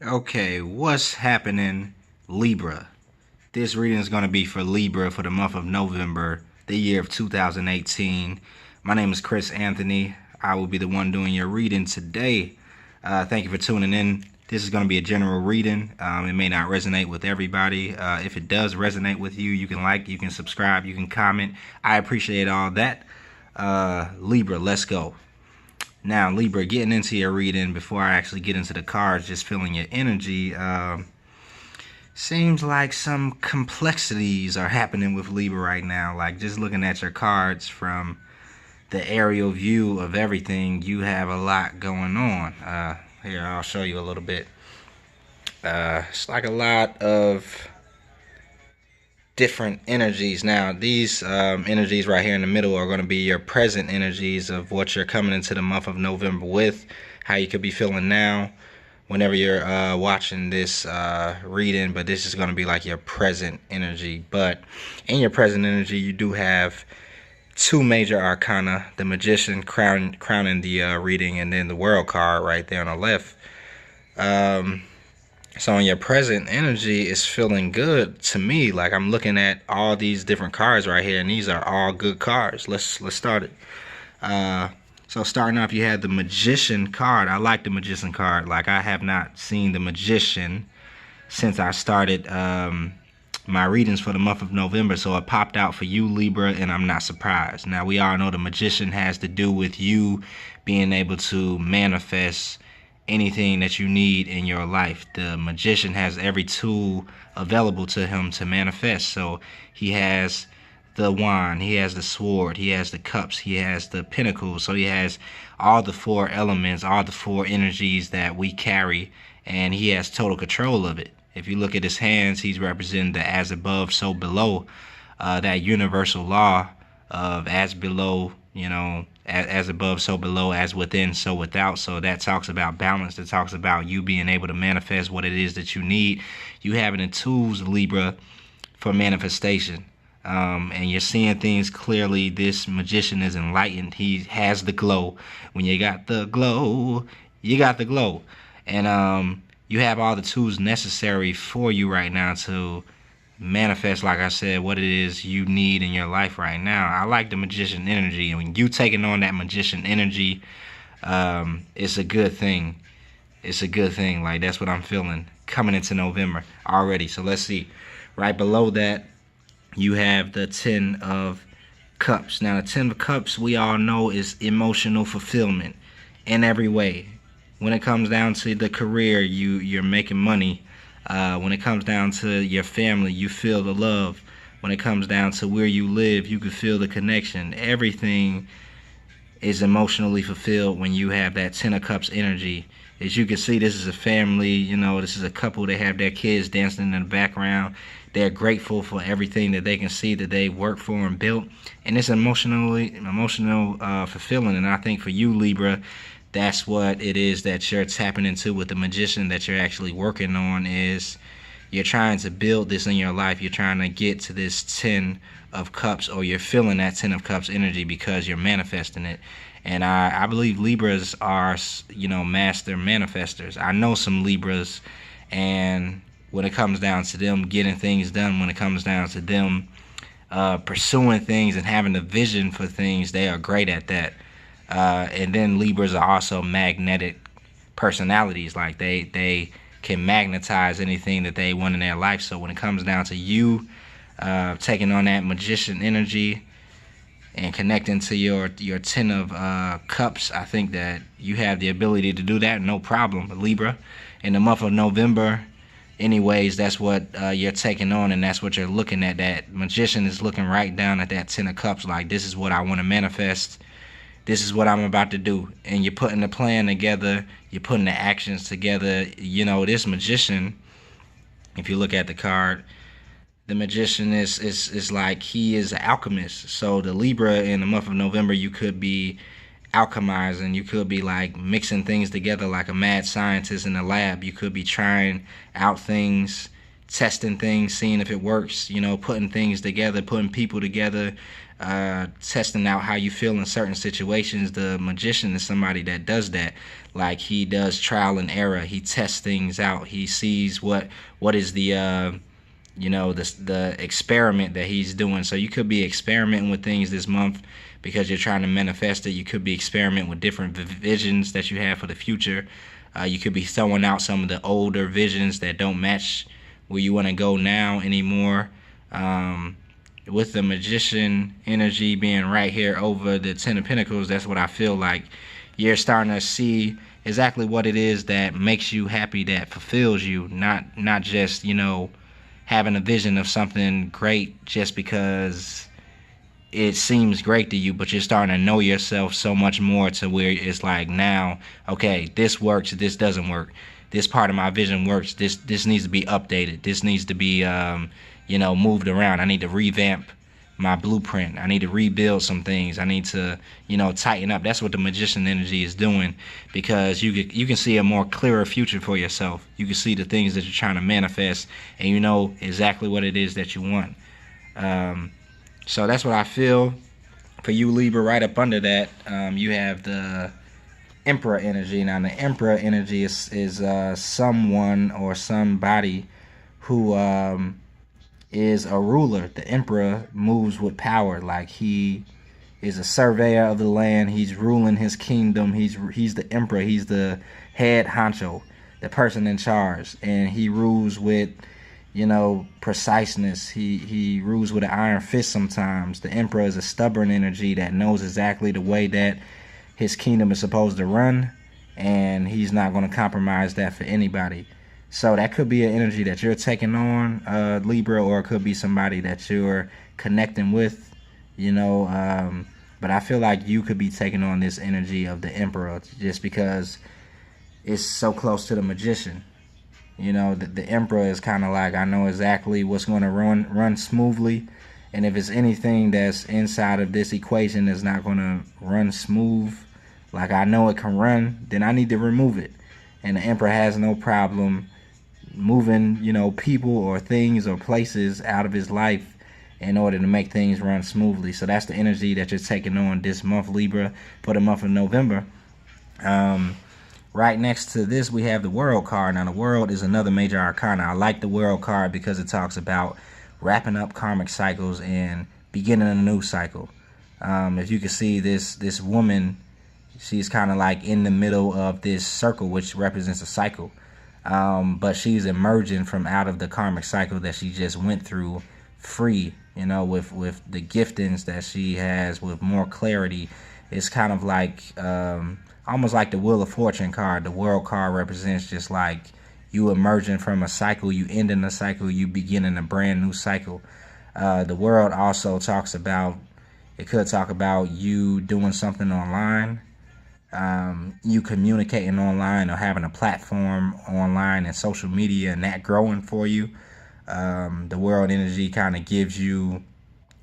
Okay, what's happening, Libra? This reading is going to be for Libra for the month of November, the year of 2018. My name is Chris Anthony. I will be the one doing your reading today. Thank you for tuning in. This is going to be a general reading. It may not resonate with everybody. If it does resonate with you, you can like, you can subscribe, you can comment. I appreciate all that. Libra, let's go. Now, Libra, getting into your reading, before I actually get into the cards, just feeling your energy, seems like some complexities are happening with Libra right now. Like, just looking at your cards from the aerial view of everything, you have a lot going on. Here, I'll show you a little bit. It's like a lot of different energies. Now, these energies right here in the middle are going to be your present energies of what you're coming into the month of November with, how you could be feeling now whenever you're watching this reading. But this is going to be like your present energy. But in your present energy, you do have two major arcana: the Magician crowning the reading, and then the World card right there on the left. So in your present energy, it's feeling good to me. Like, I'm looking at all these different cards right here, and these are all good cards. Let's start it. So starting off, you had the Magician card. I like the Magician card. Like, I have not seen the Magician since I started my readings for the month of November. So it popped out for you, Libra, and I'm not surprised. Now, we all know the Magician has to do with you being able to manifest anything that you need in your life. The Magician has every tool available to him to manifest. So he has the wand, he has the sword, he has the cups, he has the pentacles. So he has all the four elements, all the four energies that we carry, and he has total control of it. If you look at his hands, he's representing the as above, so below, that universal law of as below, as above, so below, as within, so without. So that talks about balance. It talks about you being able to manifest what it is that you need. You having the tools, Libra, for manifestation. And you're seeing things clearly. This Magician is enlightened. He has the glow. When you got the glow, you got the glow. And you have all the tools necessary for you right now to manifest, like I said, what it is you need in your life right now. I like the Magician energy, and when you taking on that Magician energy, it's a good thing. It's a good thing. Like, that's what I'm feeling coming into November already. So let's see. Right below that, you have the Ten of Cups. Now, the Ten of Cups, we all know, is emotional fulfillment in every way. When it comes down to the career, you're making money. When it comes down to your family, you feel the love. When it comes down to where you live, you can feel the connection. Everything is emotionally fulfilled when you have that Ten of Cups energy. As you can see, this is a family, this is a couple. They have their kids dancing in the background. They're grateful for everything that they can see that they worked for and built. And it's emotional fulfilling. And I think for you, Libra, that's what it is that you're tapping into with the Magician, that you're actually working on. Is you're trying to build this in your life. You're trying to get to this Ten of Cups, or you're feeling that Ten of Cups energy because you're manifesting it. And I believe Libras are, master manifestors. I know some Libras, and when it comes down to them getting things done, when it comes down to them pursuing things and having a vision for things, they are great at that. And then Libras are also magnetic personalities. Like, they can magnetize anything that they want in their life. So when it comes down to you taking on that Magician energy and connecting to your Ten of Cups, I think that you have the ability to do that, no problem, Libra. In the month of November, anyways, that's what you're taking on, and that's what you're looking at. That Magician is looking right down at that Ten of Cups, like, this is what I want to manifest. This is what I'm about to do. And you're putting the plan together. You're putting the actions together. This Magician, if you look at the card, the Magician is like, he is an alchemist. So the Libra in the month of November, you could be alchemizing. You could be like mixing things together like a mad scientist in a lab. You could be trying out things, testing things, seeing if it works, putting things together, putting people together, testing out how you feel in certain situations. The magician is somebody that does that. Like, he does trial and error. He tests things out. He sees what is the the experiment that he's doing. So you could be experimenting with things this month because you're trying to manifest it. You could be experimenting with different visions that you have for the future. You could be throwing out some of the older visions that don't match where you want to go now anymore. With the magician energy being right here over the Ten of Pentacles, that's what I feel like. You're starting to see exactly what it is that makes you happy, that fulfills you, not just, having a vision of something great just because it seems great to you, but you're starting to know yourself so much more to where it's like, now, okay, this works, this doesn't work. This part of my vision works. This needs to be updated. This needs to be moved around. I need to revamp my blueprint. I need to rebuild some things. I need to, tighten up. That's what the magician energy is doing, because you can see a more clearer future for yourself. You can see the things that you're trying to manifest, and you know exactly what it is that you want. So that's what I feel for you, Libra. Right up under that, you have the Emperor energy. Now, the Emperor energy is someone or somebody who is a ruler. The Emperor moves with power. Like, he is a surveyor of the land. He's ruling his kingdom. He's the Emperor. He's the head honcho, the person in charge, and he rules with preciseness. He rules with an iron fist sometimes. The Emperor is a stubborn energy that knows exactly the way that his kingdom is supposed to run, and he's not going to compromise that for anybody. So that could be an energy that you're taking on, Libra, or it could be somebody that you're connecting with, but I feel like you could be taking on this energy of the Emperor just because it's so close to the magician. The Emperor is kind of like, I know exactly what's going to run smoothly, and if it's anything that's inside of this equation that's not going to run smooth, like I know it can run, then I need to remove it. And the Emperor has no problem moving, people or things or places out of his life in order to make things run smoothly. So that's the energy that you're taking on this month, Libra, for the month of November. Right next to this, we have the World card. Now, the World is another major arcana. I like the World card because it talks about wrapping up karmic cycles and beginning a new cycle. If you can see this woman, she's kind of like in the middle of this circle, which represents a cycle. But she's emerging from out of the karmic cycle that she just went through free, with the giftings that she has, with more clarity. It's kind of like almost like the Wheel of Fortune card. The World card represents just like you emerging from a cycle, you ending a cycle, you beginning a brand new cycle. The World also talks about, it could talk about you doing something online, you communicating online or having a platform online and social media and that growing for you. The World energy kind of gives you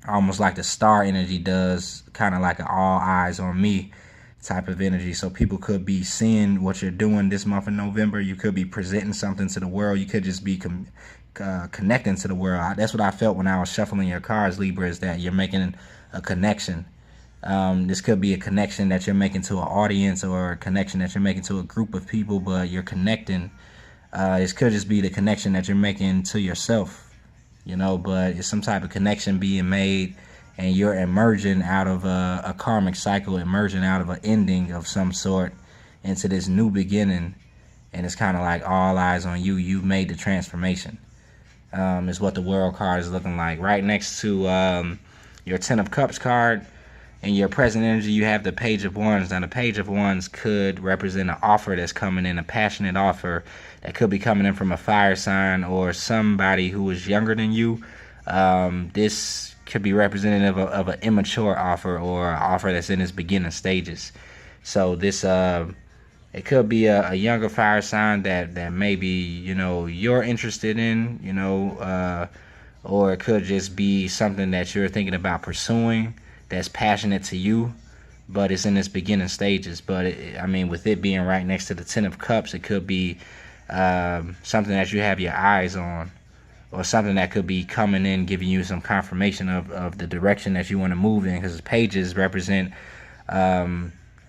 almost like the star energy does, kind of like an all eyes on me type of energy. So people could be seeing what you're doing this month in November. You could be presenting something to the world. You could just be connecting to the world. That's what I felt when I was shuffling your cards, Libra, is that you're making a connection. This could be a connection that you're making to an audience, or a connection that you're making to a group of people, but you're connecting. This could just be the connection that you're making to yourself, but it's some type of connection being made, and you're emerging out of a karmic cycle, emerging out of an ending of some sort into this new beginning, and it's kind of like all eyes on you. You've made the transformation, is what the World card is looking like. Right next to your Ten of Cups card, in your present energy, you have the Page of Wands. Now, the Page of Wands could represent an offer that's coming in, a passionate offer that could be coming in from a fire sign or somebody who is younger than you. This could be representative of an immature offer, or an offer that's in its beginning stages. So this, it could be a younger fire sign that maybe, you're interested in, or it could just be something that you're thinking about pursuing that's passionate to you, but it's in its beginning stages. But with it being right next to the Ten of Cups, it could be something that you have your eyes on, or something that could be coming in, giving you some confirmation of the direction that you want to move in, because pages represent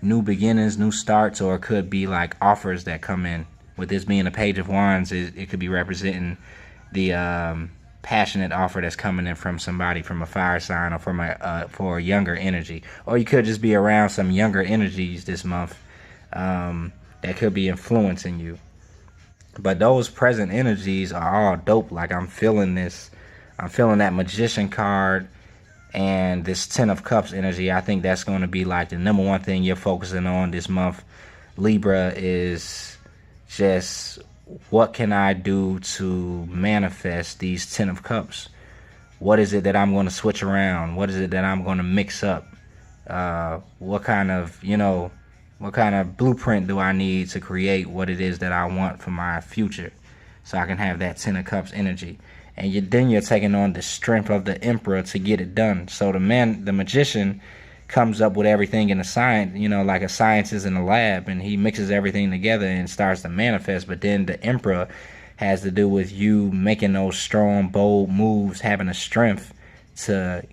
new beginnings, new starts, or it could be like offers that come in. With this being a page of wands, it could be representing the passionate offer that's coming in from somebody, from a fire sign, or from for a younger energy. Or you could just be around some younger energies this month that could be influencing you. But those present energies are all dope. Like, I'm feeling this. I'm feeling that Magician card and this Ten of Cups energy. I think that's going to be like the number one thing you're focusing on this month, Libra, is just, what can I do to manifest these Ten of Cups? What is it that I'm going to switch around? What is it that I'm going to mix up? What kind of blueprint do I need to create what it is that I want for my future, so I can have that Ten of Cups energy? And then you're taking on the strength of the Emperor to get it done. So the Magician comes up with everything in a science, like a scientist in a lab, and he mixes everything together and starts to manifest. But then the Emperor has to do with you making those strong, bold moves, having the strength to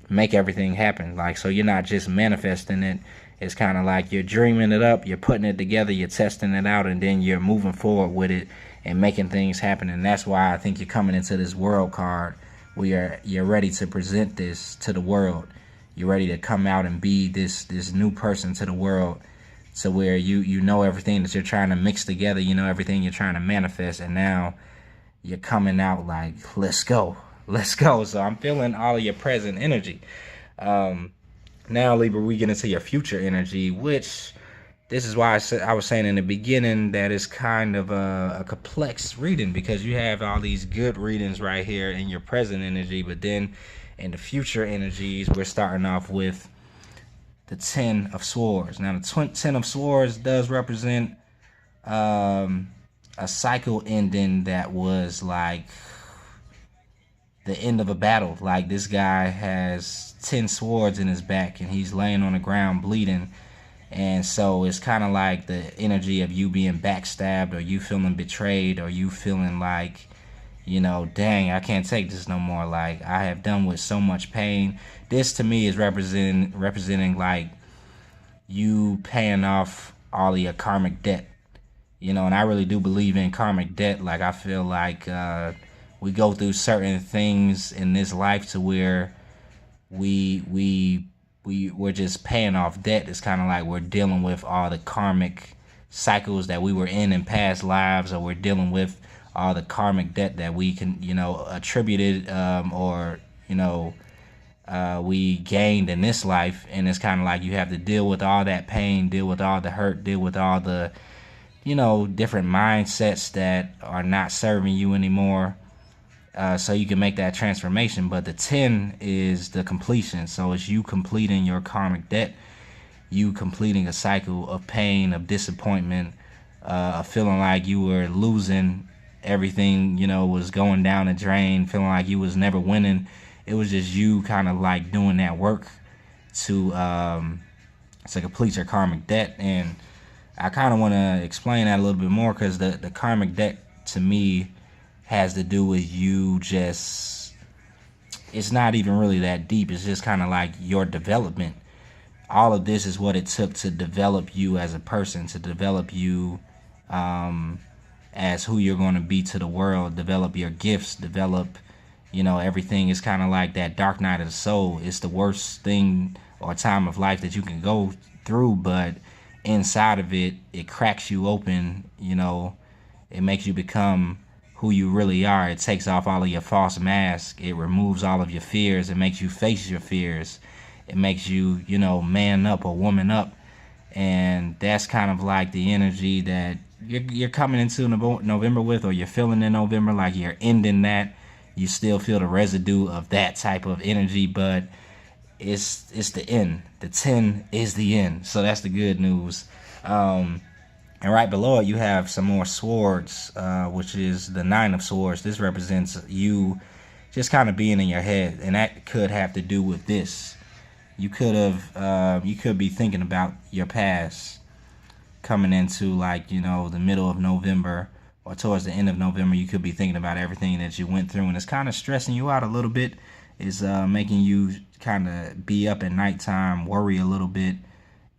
make everything happen. Like, so you're not just manifesting it. It's kind of like you're dreaming it up, you're putting it together, you're testing it out, and then you're moving forward with it and making things happen. And that's why I think you're coming into this World card, where you're ready to present this to the world. You're ready to come out and be this new person to the world, to where you know everything that you're trying to mix together, everything you're trying to manifest, and now you're coming out like, let's go. So I'm feeling all of your present energy. Now, Libra, we get into your future energy, which, this is why I was saying in the beginning that it's kind of a complex reading, because you have all these good readings right here in your present energy, but then in the future energies, we're starting off with the Ten of Swords. Now, the Ten of Swords does represent a cycle ending that was like the end of a battle. Like, this guy has 10 swords in his back and he's laying on the ground bleeding. And so it's kind of like the energy of you being backstabbed, or you feeling betrayed, or you feeling like, dang, I can't take this no more. Like, I have done with so much pain. This to me is representing like you paying off all of your karmic debt. And I really do believe in karmic debt. Like, I feel like we go through certain things in this life to where we're just paying off debt. It's kind of like we're dealing with all the karmic cycles that we were in past lives, or we're dealing with all the karmic debt that we can, attributed or we gained in this life. And it's kind of like you have to deal with all that pain, deal with all the hurt, deal with all the, different mindsets that are not serving you anymore. So you can make that transformation. But the 10 is the completion. So it's you completing your karmic debt, you completing a cycle of pain, of disappointment, of feeling like you were losing everything, was going down the drain, feeling like you was never winning. It was just you kind of like doing that work to complete your karmic debt. And I kind of want to explain that a little bit more, because the karmic debt to me has to do with you just, it's not even really that deep. It's just kind of like your development. All of this is what it took to develop you as a person, to develop you as who you're going to be to the world, develop your gifts, develop, everything. Is kind of like that dark night of the soul. It's the worst thing or time of life that you can go through, but inside of it, it cracks you open, it makes you become who you really are. It takes off all of your false masks. It removes all of your fears. It makes you face your fears. It makes you, man up or woman up. And that's kind of like the energy that you're coming into November with, or you're feeling in November, like you're ending that. You still feel the residue of that type of energy, but it's the end. The 10 is the end. So that's the good news. And right below it, you have some more swords, which is the 9 of Swords. This represents you just kind of being in your head, and that could have to do with this. You could be thinking about your past coming into, like, the middle of November, or towards the end of November, you could be thinking about everything that you went through, and it's kind of stressing you out a little bit. It's making you kind of be up at nighttime, worry a little bit,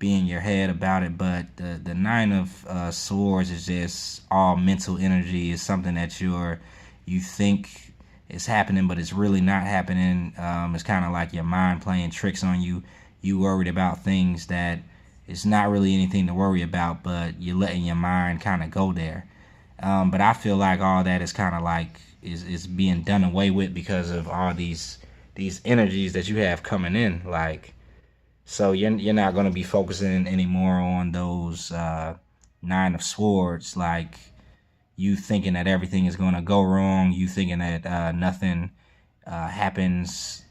be in your head about it. But the Nine of Swords is just all mental energy. It's something that you think is happening, but it's really not happening. It's kind of like your mind playing tricks on you. You worried about things that it's not really anything to worry about, but you're letting your mind kind of go there. But I feel like all that is kind of like is being done away with because of all these energies that you have coming in. Like, so you're not going to be focusing anymore on those Nine of Swords, like you thinking that everything is going to go wrong, you thinking that nothing happens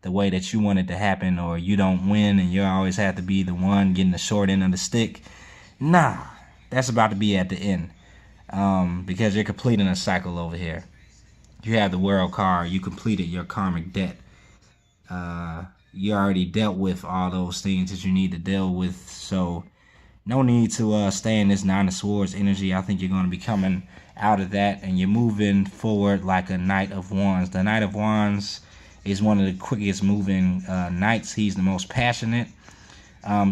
the way that you want it to happen, or you don't win and you always have to be the one getting the short end of the stick. Nah, that's about to be at the end, because you're completing a cycle over here. You have the World card. You completed your karmic debt. You already dealt with all those things that you need to deal with, so no need to stay in this Nine of Swords energy. I think you're going to be coming out of that, and you're moving forward like a Knight of Wands. The Knight of Wands is one of the quickest moving knights. He's the most passionate.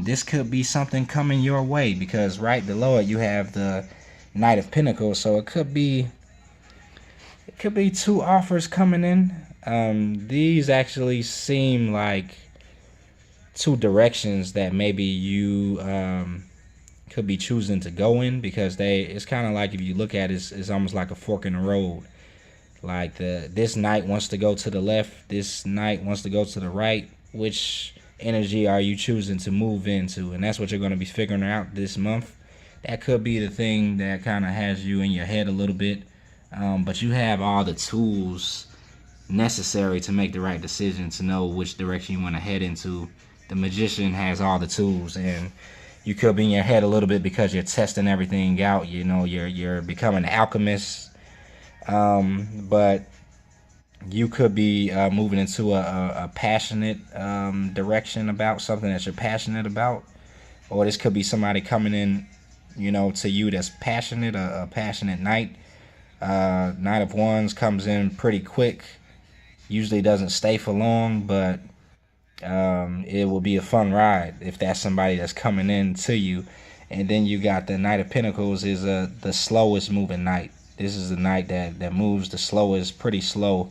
This could be something coming your way, because right below it you have the Knight of Pentacles, so it could be two offers coming in. These actually seem like two directions that maybe you could be choosing to go in, because it's kind of like, if you look at it, it's almost like a fork in the road. Like this knight wants to go to the left, this knight wants to go to the right. Which energy are you choosing to move into? And that's what you're going to be figuring out this month. That could be the thing that kind of has you in your head a little bit. But you have all the tools necessary to make the right decision, to know which direction you want to head into. The Magician has all the tools, and you could be in your head a little bit because you're testing everything out. You know, you're becoming an alchemist. But you could be moving into a passionate direction about something that you're passionate about, or this could be somebody coming in, you know, to you that's passionate, a passionate knight. Knight of Wands comes in pretty quick, usually doesn't stay for long, but it will be a fun ride if that's somebody that's coming in to you. And then you got the Knight of Pentacles, is the slowest moving knight. This is the knight that moves the slowest, pretty slow.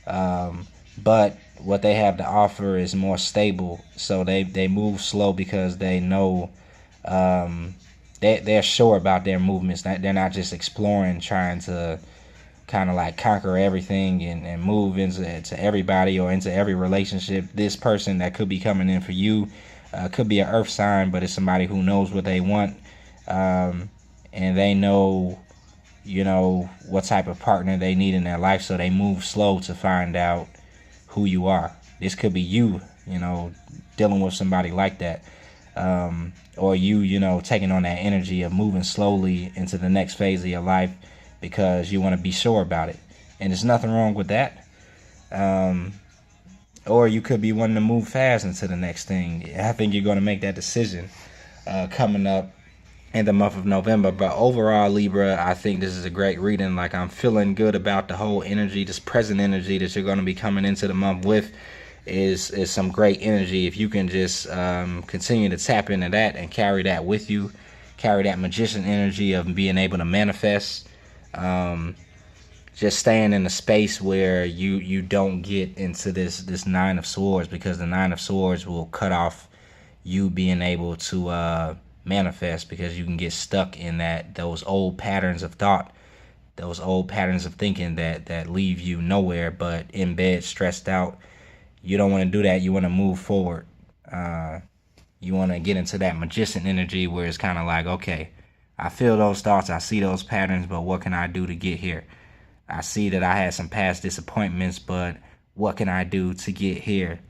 But what they have to offer is more stable. So they move slow because they know they're sure about their movements. They're not just exploring, trying to kind of like conquer everything and move into everybody or into every relationship. This person that could be coming in for you could be an earth sign, but it's somebody who knows what they want, and they know, you know, what type of partner they need in their life, so they move slow to find out who you are. This could be you, you know, dealing with somebody like that, or you know, taking on that energy of moving slowly into the next phase of your life because you want to be sure about it. And there's nothing wrong with that. Or you could be wanting to move fast into the next thing. I think you're going to make that decision coming up in the month of November. But overall, Libra, I think this is a great reading. Like, I'm feeling good about the whole energy. This present energy that you're going to be coming into the month with is some great energy. If you can just continue to tap into that and carry that with you, carry that Magician energy of being able to manifest, just staying in a space where you don't get into this Nine of Swords, because the Nine of Swords will cut off you being able to manifest, because you can get stuck in those old patterns of thought, those old patterns of thinking that leave you nowhere but in bed, stressed out. You don't want to do that. You want to move forward. You want to get into that Magician energy where it's kind of like, okay, I feel those thoughts, I see those patterns, but what can I do to get here? I see that I had some past disappointments, but what can I do to get here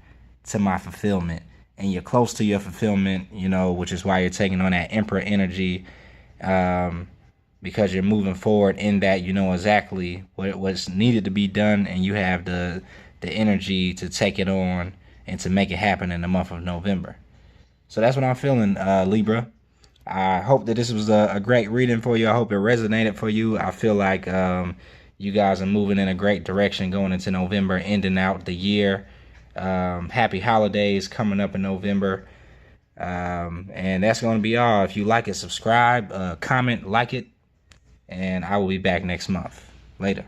to my fulfillment? And you're close to your fulfillment, you know, which is why you're taking on that Emperor energy, because you're moving forward in that you know exactly what's needed to be done, and you have the energy to take it on and to make it happen in the month of November. So that's what I'm feeling, Libra. I hope that this was a great reading for you. I hope it resonated for you. I feel like you guys are moving in a great direction going into November, ending out the year. Happy holidays coming up in November. And that's going to be all. If you like it, subscribe, comment, like it, and I will be back next month. Later.